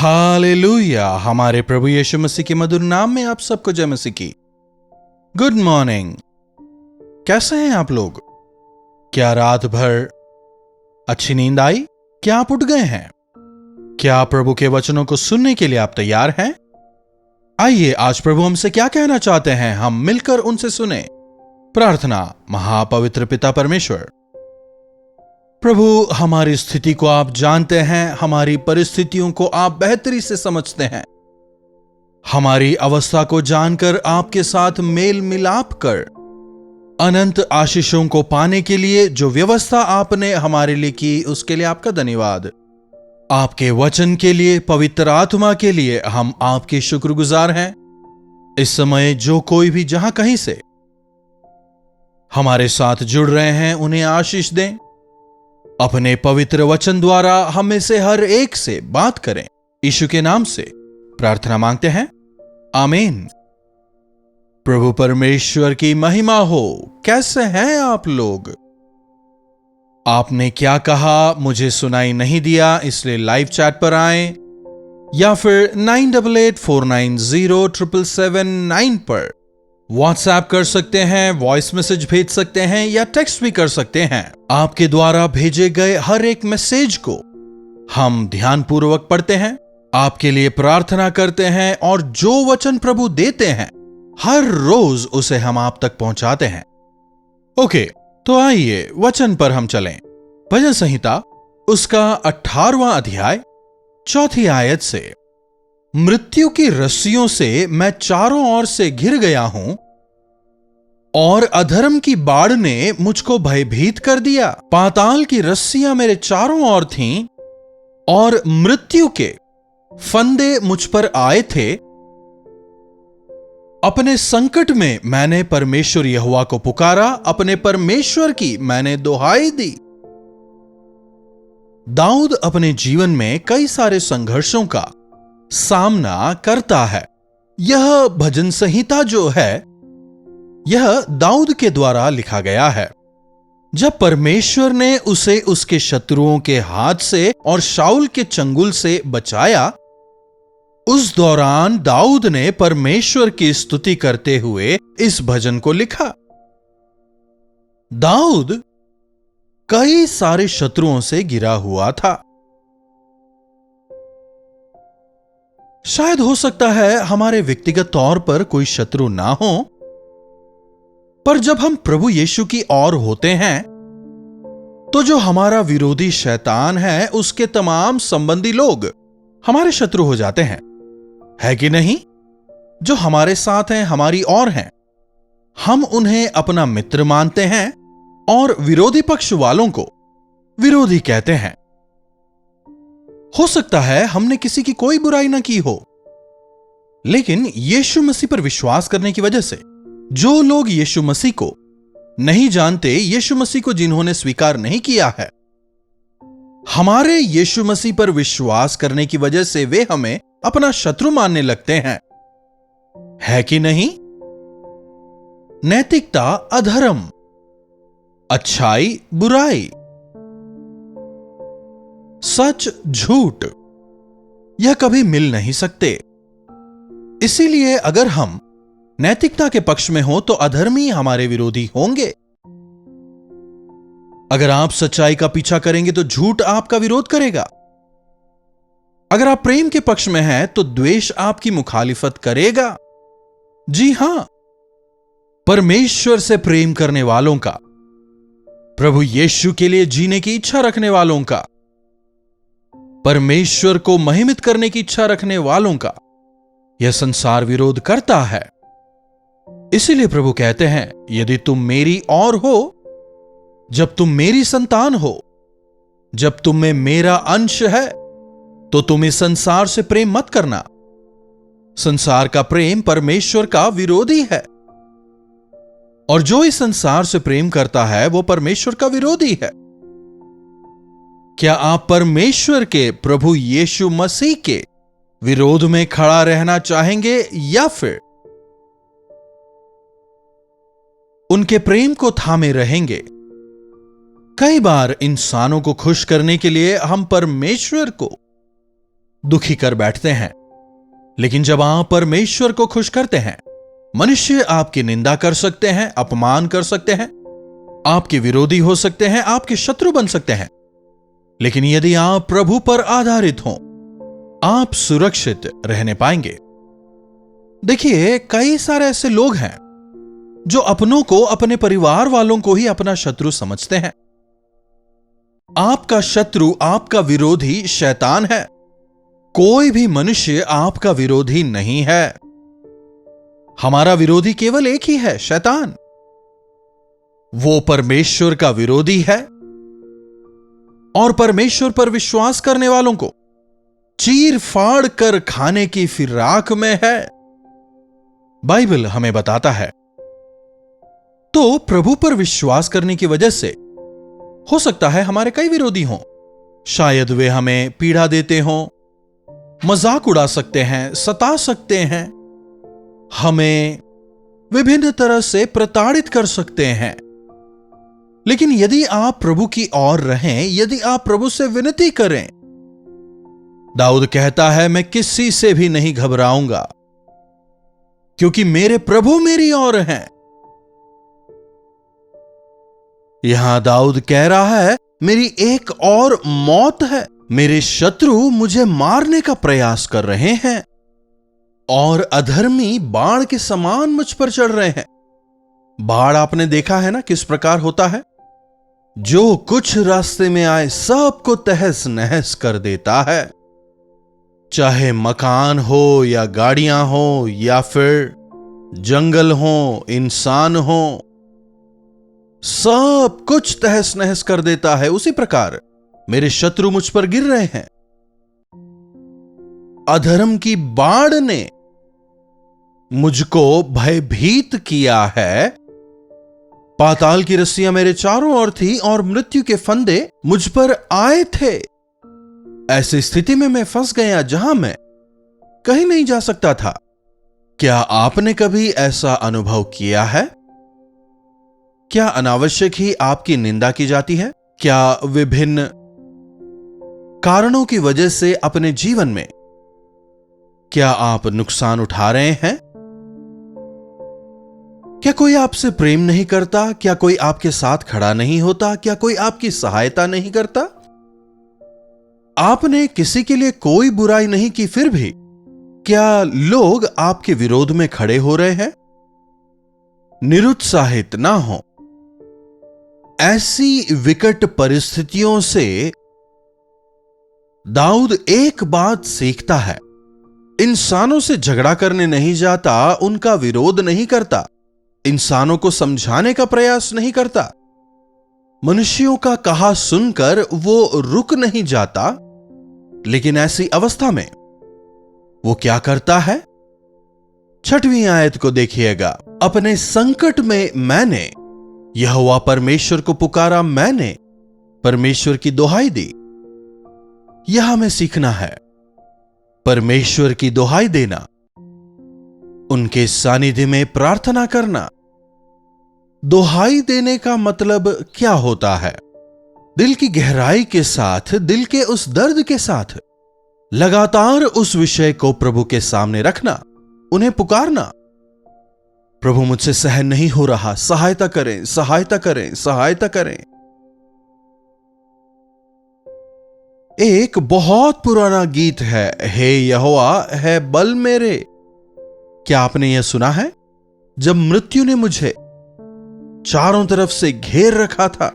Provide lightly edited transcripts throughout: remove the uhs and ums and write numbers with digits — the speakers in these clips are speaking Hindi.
हालेलुया। हमारे प्रभु यीशु मसीह के मधुर नाम में आप सबको जय मसीह की। Good morning. कैसे हैं आप लोग? क्या रात भर अच्छी नींद आई? क्या आप उठ गए हैं? क्या प्रभु के वचनों को सुनने के लिए आप तैयार हैं? आइए आज प्रभु हमसे क्या कहना चाहते हैं, हम मिलकर उनसे सुने। प्रार्थना। महापवित्र पिता परमेश्वर, प्रभु हमारी स्थिति को आप जानते हैं, हमारी परिस्थितियों को आप बेहतरी से समझते हैं। हमारी अवस्था को जानकर आपके साथ मेल मिलाप कर अनंत आशीषों को पाने के लिए जो व्यवस्था आपने हमारे लिए की, उसके लिए आपका धन्यवाद। आपके वचन के लिए, पवित्र आत्मा के लिए हम आपके शुक्रगुजार हैं। इस समय जो कोई भी जहां कहीं से हमारे साथ जुड़ रहे हैं, उन्हें आशीष दें। अपने पवित्र वचन द्वारा हमें से हर एक से बात करें। यीशु के नाम से प्रार्थना मांगते हैं, आमीन। प्रभु परमेश्वर की महिमा हो। कैसे हैं आप लोग? आपने क्या कहा मुझे सुनाई नहीं दिया, इसलिए लाइव चैट पर आएं या फिर 9884907779 पर व्हाट्सएप कर सकते हैं, वॉइस मैसेज भेज सकते हैं या टेक्स्ट भी कर सकते हैं। आपके द्वारा भेजे गए हर एक मैसेज को हम ध्यानपूर्वक पढ़ते हैं, आपके लिए प्रार्थना करते हैं और जो वचन प्रभु देते हैं हर रोज उसे हम आप तक पहुंचाते हैं। ओके, तो आइए वचन पर हम चलें। भजन संहिता उसका 18वां अध्याय 4 आयत से, मृत्यु की रस्सियों से मैं चारों ओर से घिर गया हूं और अधर्म की बाढ़ ने मुझको भयभीत कर दिया। पाताल की रस्सियां मेरे चारों ओर थीं और मृत्यु के फंदे मुझ पर आए थे। अपने संकट में मैंने परमेश्वर यहोवा को पुकारा, अपने परमेश्वर की मैंने दुहाई दी। दाऊद अपने जीवन में कई सारे संघर्षों का सामना करता है। यह भजन संहिता जो है, यह दाऊद के द्वारा लिखा गया है। जब परमेश्वर ने उसे उसके शत्रुओं के हाथ से और शाऊल के चंगुल से बचाया, उस दौरान दाऊद ने परमेश्वर की स्तुति करते हुए इस भजन को लिखा। दाऊद कई सारे शत्रुओं से घिरा हुआ था। शायद हो सकता है हमारे व्यक्तिगत तौर पर कोई शत्रु ना हो, पर जब हम प्रभु यीशु की ओर होते हैं तो जो हमारा विरोधी शैतान है, उसके तमाम संबंधी लोग हमारे शत्रु हो जाते हैं, है कि नहीं? जो हमारे साथ हैं, हमारी ओर हैं, हम उन्हें अपना मित्र मानते हैं और विरोधी पक्ष वालों को विरोधी कहते हैं। हो सकता है हमने किसी की कोई बुराई ना की हो, लेकिन यीशु मसीह पर विश्वास करने की वजह से जो लोग यीशु मसीह को नहीं जानते, यीशु मसीह को जिन्होंने स्वीकार नहीं किया है, हमारे यीशु मसीह पर विश्वास करने की वजह से वे हमें अपना शत्रु मानने लगते हैं, है कि नहीं? नैतिकता अधर्म, अच्छाई बुराई, सच झूठ, यह कभी मिल नहीं सकते। इसीलिए अगर हम नैतिकता के पक्ष में हो तो अधर्मी हमारे विरोधी होंगे। अगर आप सच्चाई का पीछा करेंगे तो झूठ आपका विरोध करेगा। अगर आप प्रेम के पक्ष में हैं तो द्वेष आपकी मुखालिफत करेगा। जी हां, परमेश्वर से प्रेम करने वालों का, प्रभु यीशु के लिए जीने की इच्छा रखने वालों का, परमेश्वर को महिमित करने की इच्छा रखने वालों का यह संसार विरोध करता है। इसीलिए प्रभु कहते हैं, यदि तुम मेरी ओर हो, जब तुम मेरी संतान हो, जब तुम में मेरा अंश है, तो तुम इस संसार से प्रेम मत करना। संसार का प्रेम परमेश्वर का विरोधी है, और जो इस संसार से प्रेम करता है वो परमेश्वर का विरोधी है। क्या आप परमेश्वर के, प्रभु यीशु मसीह के विरोध में खड़ा रहना चाहेंगे या फिर उनके प्रेम को थामे रहेंगे? कई बार इंसानों को खुश करने के लिए हम परमेश्वर को दुखी कर बैठते हैं। लेकिन जब आप परमेश्वर को खुश करते हैं, मनुष्य आपकी निंदा कर सकते हैं, अपमान कर सकते हैं, आपके विरोधी हो सकते हैं, आपके शत्रु बन सकते हैं, लेकिन यदि आप प्रभु पर आधारित हों, आप सुरक्षित रहने पाएंगे। देखिए, कई सारे ऐसे लोग हैं जो अपनों को, अपने परिवार वालों को ही अपना शत्रु समझते हैं। आपका शत्रु, आपका विरोधी शैतान है। कोई भी मनुष्य आपका विरोधी नहीं है। हमारा विरोधी केवल एक ही है, शैतान। वो परमेश्वर का विरोधी है और परमेश्वर पर विश्वास करने वालों को चीर फाड़ कर खाने की फिराक में है, बाइबल हमें बताता है। तो प्रभु पर विश्वास करने की वजह से हो सकता है हमारे कई विरोधी हों। शायद वे हमें पीड़ा देते हों, मजाक उड़ा सकते हैं, सता सकते हैं, हमें विभिन्न तरह से प्रताड़ित कर सकते हैं। लेकिन यदि आप प्रभु की ओर रहें, यदि आप प्रभु से विनती करें, दाऊद कहता है, मैं किसी से भी नहीं घबराऊंगा क्योंकि मेरे प्रभु मेरी ओर हैं। यहां दाऊद कह रहा है, मेरी एक और मौत है। मेरे शत्रु मुझे मारने का प्रयास कर रहे हैं और अधर्मी बाण के समान मुझ पर चढ़ रहे हैं। बाण आपने देखा है ना किस प्रकार होता है? जो कुछ रास्ते में आए सबको तहस नहस कर देता है। चाहे मकान हो या गाड़ियां हो या फिर जंगल हो, इंसान हो, सब कुछ तहस नहस कर देता है। उसी प्रकार मेरे शत्रु मुझ पर गिर रहे हैं। अधर्म की बाढ़ ने मुझको भयभीत किया है। पाताल की रस्सियां मेरे चारों ओर थी और मृत्यु के फंदे मुझ पर आए थे। ऐसी स्थिति में मैं फंस गया जहां मैं कहीं नहीं जा सकता था। क्या आपने कभी ऐसा अनुभव किया है? क्या अनावश्यक ही आपकी निंदा की जाती है? क्या विभिन्न कारणों की वजह से अपने जीवन में क्या आप नुकसान उठा रहे हैं? क्या कोई आपसे प्रेम नहीं करता? क्या कोई आपके साथ खड़ा नहीं होता? क्या कोई आपकी सहायता नहीं करता? आपने किसी के लिए कोई बुराई नहीं की, फिर भी क्या लोग आपके विरोध में खड़े हो रहे हैं? निरुत्साहित ना हो। ऐसी विकट परिस्थितियों से दाऊद एक बात सीखता है, इंसानों से झगड़ा करने नहीं जाता, उनका विरोध नहीं करता, इंसानों को समझाने का प्रयास नहीं करता, मनुष्यों का कहा सुनकर वो रुक नहीं जाता। लेकिन ऐसी अवस्था में वो क्या करता है? 6वीं आयत को देखिएगा। अपने संकट में मैंने यहोवा परमेश्वर को पुकारा, मैंने परमेश्वर की दुहाई दी। यह हमें सीखना है, परमेश्वर की दुहाई देना, उनके सानिध्य में प्रार्थना करना। दुहाई देने का मतलब क्या होता है? दिल की गहराई के साथ, दिल के उस दर्द के साथ लगातार उस विषय को प्रभु के सामने रखना, उन्हें पुकारना। प्रभु मुझसे सहन नहीं हो रहा, सहायता करें, सहायता करें, सहायता करें। एक बहुत पुराना गीत है, हे यहोवा है बल मेरे। क्या आपने यह सुना है? जब मृत्यु ने मुझे चारों तरफ से घेर रखा था,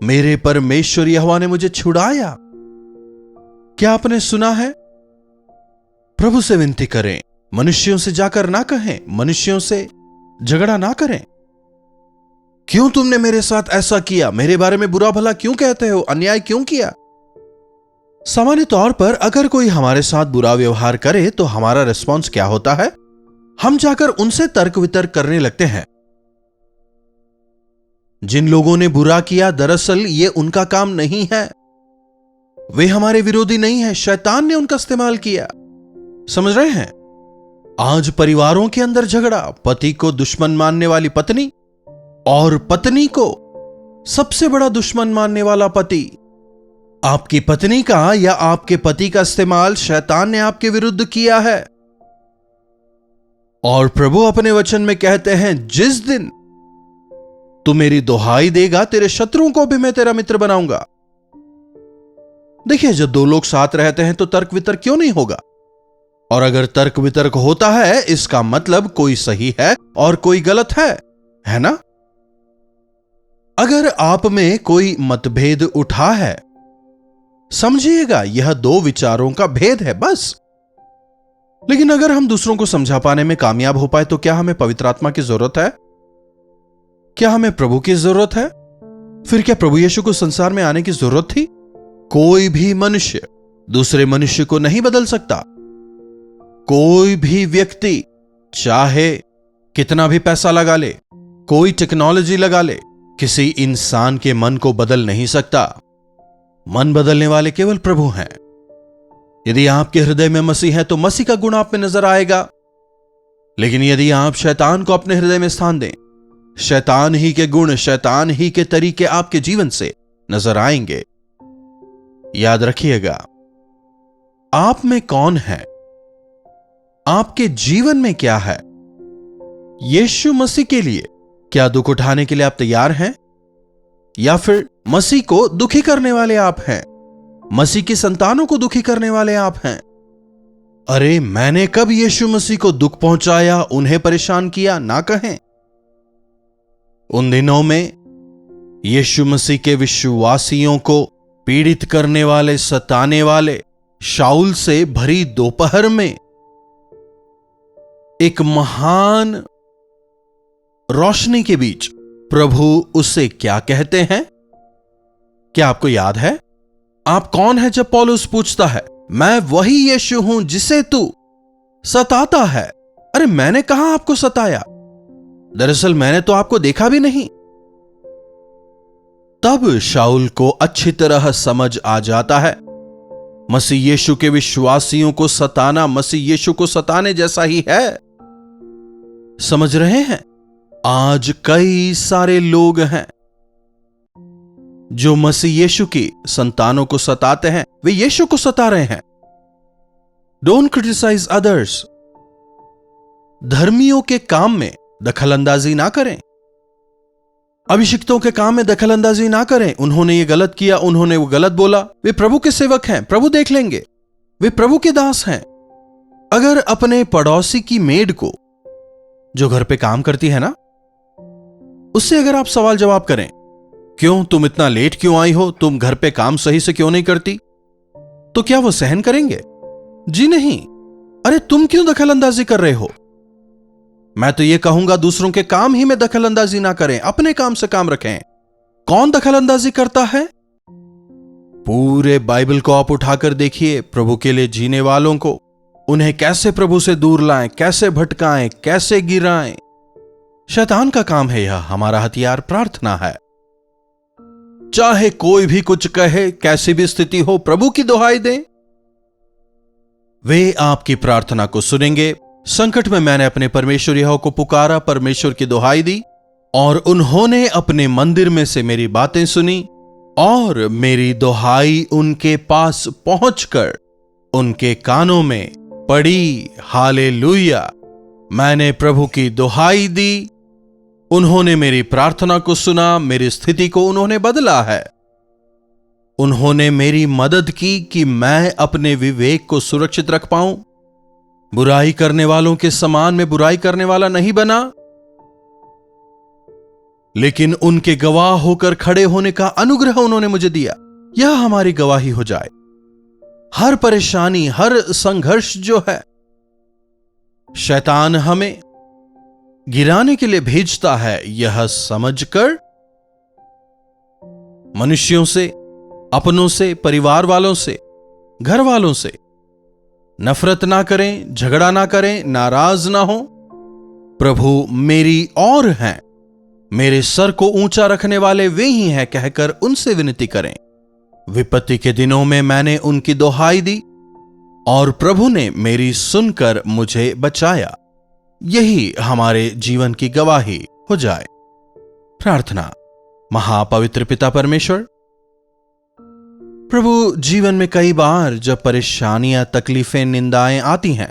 मेरे परमेश्वर यहोवा ने मुझे छुड़ाया। क्या आपने सुना है? प्रभु से विनती करें, मनुष्यों से जाकर ना कहें, मनुष्यों से झगड़ा ना करें। क्यों तुमने मेरे साथ ऐसा किया? मेरे बारे में बुरा भला क्यों कहते हो? अन्याय क्यों किया? सामान्य तौर पर अगर कोई हमारे साथ बुरा व्यवहार करे तो हमारा रिस्पॉन्स क्या होता है? हम जाकर उनसे तर्क वितर्क करने लगते हैं। जिन लोगों ने बुरा किया, दरअसल ये उनका काम नहीं है, वे हमारे विरोधी नहीं हैं, शैतान ने उनका इस्तेमाल किया। समझ रहे हैं? आज परिवारों के अंदर झगड़ा, पति को दुश्मन मानने वाली पत्नी और पत्नी को सबसे बड़ा दुश्मन मानने वाला पति, आपकी पत्नी का या आपके पति का इस्तेमाल शैतान ने आपके विरुद्ध किया है। और प्रभु अपने वचन में कहते हैं, जिस दिन तू मेरी दुहाई देगा, तेरे शत्रुओं को भी मैं तेरा मित्र बनाऊंगा। देखिए, जब दो लोग साथ रहते हैं तो तर्क वितर्क क्यों नहीं होगा? और अगर तर्क वितर्क होता है, इसका मतलब कोई सही है और कोई गलत है ना? अगर आप में कोई मतभेद उठा है, समझिएगा यह दो विचारों का भेद है, बस। लेकिन अगर हम दूसरों को समझा पाने में कामयाब हो पाए तो क्या हमें पवित्र आत्मा की जरूरत है? क्या हमें प्रभु की जरूरत है? फिर क्या प्रभु यीशु को संसार में आने की जरूरत थी? कोई भी मनुष्य दूसरे मनुष्य को नहीं बदल सकता। कोई भी व्यक्ति चाहे कितना भी पैसा लगा ले, कोई टेक्नोलॉजी लगा ले, किसी इंसान के मन को बदल नहीं सकता। मन बदलने वाले केवल प्रभु हैं। यदि आपके हृदय में मसीह है तो मसीह का गुण आप में नजर आएगा। लेकिन यदि आप शैतान को अपने हृदय में स्थान दें, शैतान ही के गुण, शैतान ही के तरीके आपके जीवन से नजर आएंगे। याद रखिएगा, आप में कौन है, आपके जीवन में क्या है। यीशु मसीह के लिए क्या दुख उठाने के लिए आप तैयार हैं? या फिर मसीह को दुखी करने वाले आप हैं? मसीह की संतानों को दुखी करने वाले आप हैं? अरे, मैंने कब यीशु मसीह को दुख पहुंचाया, उन्हें परेशान किया, ना कहें। उन दिनों में यीशु मसीह के विश्वासियों को पीड़ित करने वाले, सताने वाले शाऊल से भरी दोपहर में एक महान रोशनी के बीच प्रभु उससे क्या कहते हैं? क्या आपको याद है? आप कौन है? जब पौलुस पूछता है, मैं वही यीशु हूं जिसे तू सताता है। अरे, मैंने कहां आपको सताया? दरअसल मैंने तो आपको देखा भी नहीं। तब शाऊल को अच्छी तरह समझ आ जाता है, मसीह यीशु के विश्वासियों को सताना मसीह यीशु को सताने जैसा ही है। समझ रहे हैं? आज कई सारे लोग हैं जो मसीह यीशु की संतानों को सताते हैं। वे यीशु को सता रहे हैं। Don't criticise others. धर्मियों के काम में दखलंदाजी ना करें। अभिषिक्तों के काम में दखलंदाजी ना करें। उन्होंने ये गलत किया, उन्होंने वो गलत बोला। वे प्रभु के सेवक हैं, प्रभु देख लेंगे। वे प्रभु के दास हैं। अगर अपने पड़ोसी की मेड को, जो घर पे काम करती है ना, उससे अगर आप सवाल जवाब करें, क्यों तुम इतना लेट क्यों आई हो, तुम घर पे काम सही से क्यों नहीं करती, तो क्या वो सहन करेंगे? जी नहीं। अरे, तुम क्यों दखलंदाजी कर रहे हो? मैं तो ये कहूंगा, दूसरों के काम ही में दखलंदाजी ना करें, अपने काम से काम रखें। कौन दखलंदाजी करता है? पूरे बाइबल को आप उठाकर देखिए, प्रभु के लिए जीने वालों को, उन्हें कैसे प्रभु से दूर लाएं, कैसे भटकाएं, कैसे गिराएं। शैतान का काम है यह। हमारा हथियार प्रार्थना है। चाहे कोई भी कुछ कहे, कैसी भी स्थिति हो, प्रभु की दुहाई दें, वे आपकी प्रार्थना को सुनेंगे। संकट में मैंने अपने परमेश्वर यहोवा को पुकारा, परमेश्वर की दुहाई दी, और उन्होंने अपने मंदिर में से मेरी बातें सुनी, और मेरी दुहाई उनके पास पहुंचकर उनके कानों में पड़ी। हालेलुया। मैंने प्रभु की दुहाई दी, उन्होंने मेरी प्रार्थना को सुना, मेरी स्थिति को उन्होंने बदला है। उन्होंने मेरी मदद की कि मैं अपने विवेक को सुरक्षित रख पाऊं, बुराई करने वालों के समान मैं बुराई करने वाला नहीं बना, लेकिन उनके गवाह होकर खड़े होने का अनुग्रह उन्होंने मुझे दिया। यह हमारी गवाही हो जाए। हर परेशानी, हर संघर्ष जो है, शैतान हमें गिराने के लिए भेजता है, यह समझकर मनुष्यों से, अपनों से, परिवार वालों से, घर वालों से नफरत ना करें, झगड़ा ना करें, नाराज ना हो। प्रभु मेरी और हैं, मेरे सर को ऊंचा रखने वाले वे ही हैं कहकर उनसे विनती करें। विपत्ति के दिनों में मैंने उनकी दुहाई दी और प्रभु ने मेरी सुनकर मुझे बचाया। यही हमारे जीवन की गवाही हो जाए। प्रार्थना। महापवित्र पिता परमेश्वर, प्रभु, जीवन में कई बार जब परेशानियां, तकलीफें, निंदाएं आती हैं,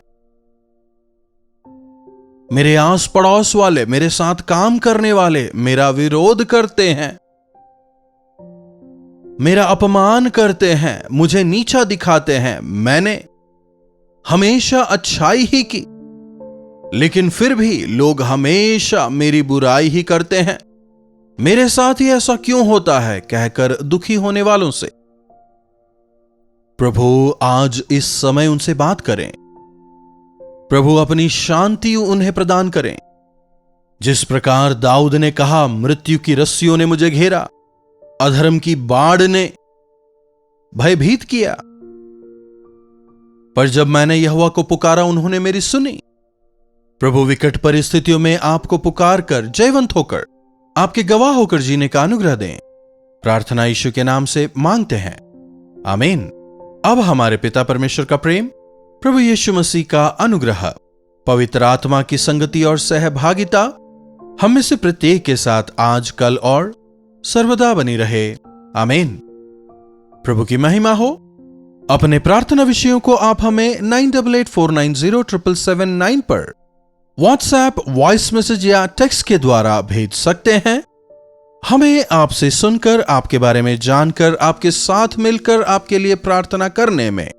मेरे आस पड़ोस वाले, मेरे साथ काम करने वाले मेरा विरोध करते हैं, मेरा अपमान करते हैं, मुझे नीचा दिखाते हैं। मैंने हमेशा अच्छाई ही की, लेकिन फिर भी लोग हमेशा मेरी बुराई ही करते हैं। मेरे साथ ही ऐसा क्यों होता है, कहकर दुखी होने वालों से प्रभु आज इस समय उनसे बात करें। प्रभु अपनी शांति उन्हें प्रदान करें। जिस प्रकार दाऊद ने कहा, मृत्यु की रस्सियों ने मुझे घेरा, अधर्म की बाढ़ ने भयभीत किया, पर जब मैंने यहोवा को पुकारा, उन्होंने मेरी सुनी। प्रभु, विकट परिस्थितियों में आपको पुकार कर, जयवंत होकर, आपके गवाह होकर जीने का अनुग्रह दें। प्रार्थना यीशु के नाम से मांगते हैं, आमीन। अब हमारे पिता परमेश्वर का प्रेम, प्रभु यीशु मसीह का अनुग्रह, पवित्र आत्मा की संगति और सहभागिता हम में से प्रत्येक के साथ आज, कल और सर्वदा बनी रहे, आमीन। प्रभु की महिमा हो। अपने प्रार्थना विषयों को आप हमें 9884907779 पर व्हाट्सएप, वॉइस मैसेज या टेक्स्ट के द्वारा भेज सकते हैं। हमें आपसे सुनकर, आपके बारे में जानकर, आपके साथ मिलकर आपके लिए प्रार्थना करने में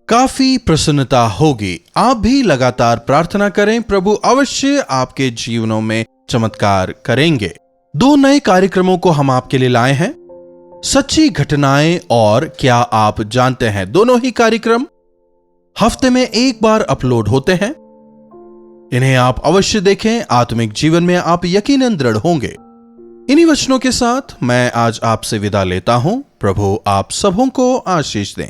काफी प्रसन्नता होगी। आप भी लगातार प्रार्थना करें, प्रभु अवश्य आपके जीवनों में चमत्कार करेंगे। 2 नए कार्यक्रमों को हम आपके लिए लाए हैं, सच्ची घटनाएं और क्या आप जानते हैं। दोनों ही कार्यक्रम हफ्ते में 1 बार अपलोड होते हैं। इन्हें आप अवश्य देखें, आत्मिक जीवन में आप यकीनन दृढ़ होंगे। इन्हीं वचनों के साथ मैं आज आपसे विदा लेता हूं। प्रभु आप सबों को आशीष दें।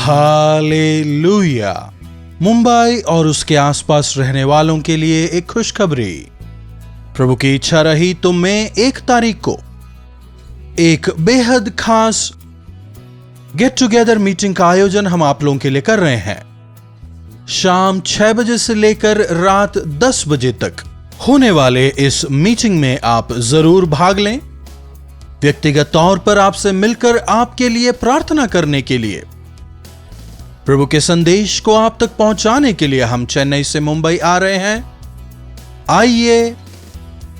हालेलुया। मुंबई और उसके आसपास रहने वालों के लिए एक खुशखबरी। प्रभु की इच्छा रही तो मई 1 तारीख को एक बेहद खास गेट टुगेदर मीटिंग का आयोजन हम आप लोगों के लिए कर रहे हैं। शाम 6 बजे से लेकर रात 10 बजे तक होने वाले इस मीटिंग में आप जरूर भाग लें। व्यक्तिगत तौर पर आपसे मिलकर आपके लिए प्रार्थना करने के लिए, प्रभु के संदेश को आप तक पहुंचाने के लिए हम चेन्नई से मुंबई आ रहे हैं। आइए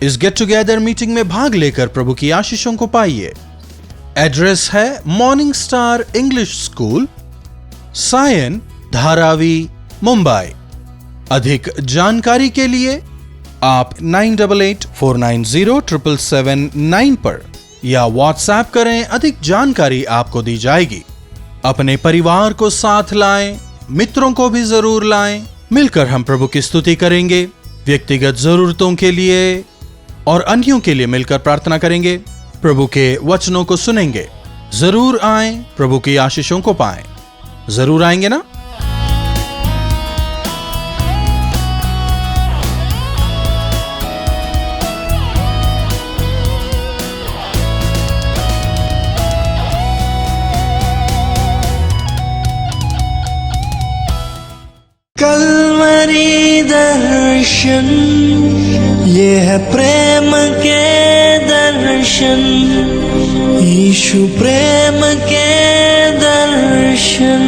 इस गेट टुगेदर मीटिंग में भाग लेकर प्रभु की आशीषों को पाइए। एड्रेस है Morning Star English School, Sion, Dharavi, Mumbai. अधिक जानकारी के लिए आप 9884907779 पर या व्हाट्सएप करें, अधिक जानकारी आपको दी जाएगी। अपने परिवार को साथ लाएं, मित्रों को भी जरूर लाएं। मिलकर हम प्रभु की स्तुति करेंगे, व्यक्तिगत जरूरतों के लिए और अन्यों के लिए मिलकर प्रार्थना करेंगे, प्रभु के वचनों को सुनेंगे। जरूर आएं, प्रभु की आशीषों को पाएं। जरूर आएंगे ना? कलवरी दर्शन, ये है प्रेम के दर्शन, यीशु प्रेम के दर्शन।